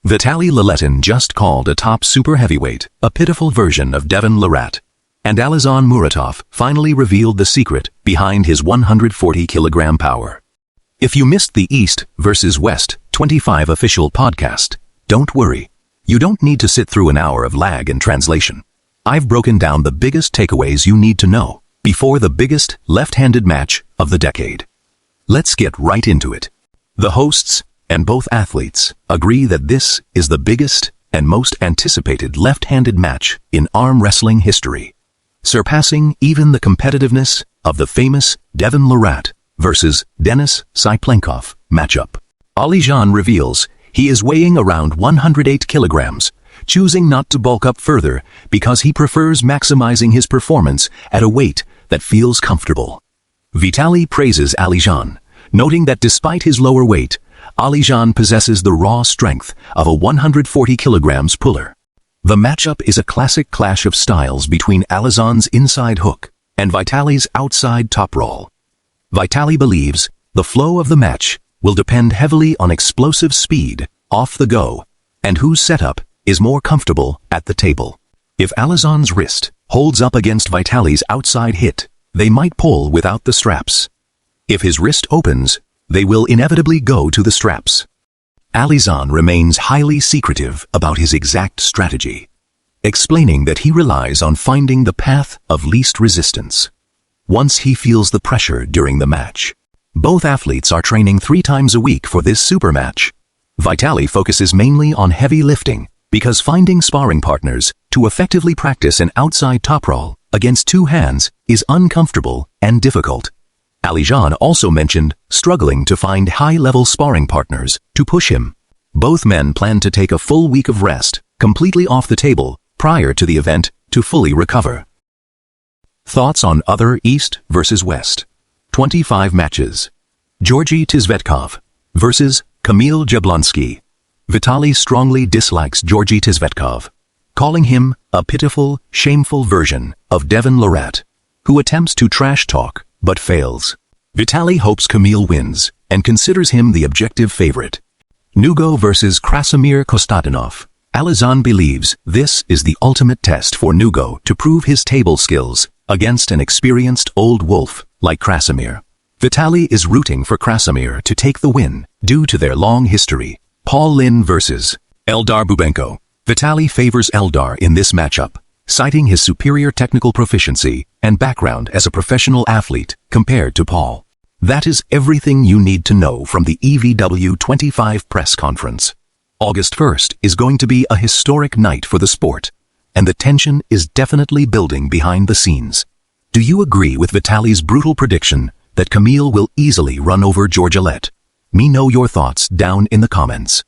Vitaly Laletin just called a top super heavyweight a pitiful version of Devon Larratt, and Alizhan Muratov finally revealed the secret behind his 140-kilogram power. If you missed the East vs. West 25 official podcast, don't worry. You don't need to sit through an hour of lag and translation. I've broken down the biggest takeaways you need to know before the biggest left-handed match of the decade. Let's get right into it. The hosts and both athletes agree that this is the biggest and most anticipated left-handed match in arm wrestling history, surpassing even the competitiveness of the famous Devon Larratt versus Denis Cyplenkov matchup. Alizhan reveals he is weighing around 108 kilograms, choosing not to bulk up further because he prefers maximizing his performance at a weight that feels comfortable. Vitaly praises Alizhan, noting that despite his lower weight, Alizhan possesses the raw strength of a 140 kilograms puller. The matchup is a classic clash of styles between Alizhan's inside hook and Vitaly's outside top roll. Vitaly believes the flow of the match will depend heavily on explosive speed off the go and whose setup is more comfortable at the table. If Alizhan's wrist holds up against Vitaly's outside hit, they might pull without the straps. If his wrist opens, they will inevitably go to the straps. Alizhan remains highly secretive about his exact strategy, explaining that he relies on finding the path of least resistance once he feels the pressure during the match. Both athletes are training 3 times a week for this super match. Vitaly focuses mainly on heavy lifting because finding sparring partners to effectively practice an outside top roll against 2 hands is uncomfortable and difficult. Alizhan also mentioned struggling to find high-level sparring partners to push him. Both men plan to take a full week of rest, completely off the table, prior to the event to fully recover. Thoughts on other East vs. West 25 matches. Georgi Tsvetkov vs. Kamil. Vitaly strongly dislikes Georgi Tsvetkov, calling him a pitiful, shameful version of Devon Larratt, who attempts to trash talk but fails. Vitaly hopes Kamil wins and considers him the objective favorite. Nugo vs. Krasimir Konstantinov. Alizhan believes this is the ultimate test for Nugo to prove his table skills against an experienced old wolf like Krasimir. Vitaly is rooting for Krasimir to take the win due to their long history. Paul Lin vs. Eldar Bubenko. Vitaly favors Eldar in this matchup, citing his superior technical proficiency and background as a professional athlete compared to Paul. That is everything you need to know from the EvW 25 press conference. August 1st is going to be a historic night for the sport, and the tension is definitely building behind the scenes. Do you agree with Vitaly's brutal prediction that Kamil will easily run over Georgi? Let me know your thoughts down in the comments.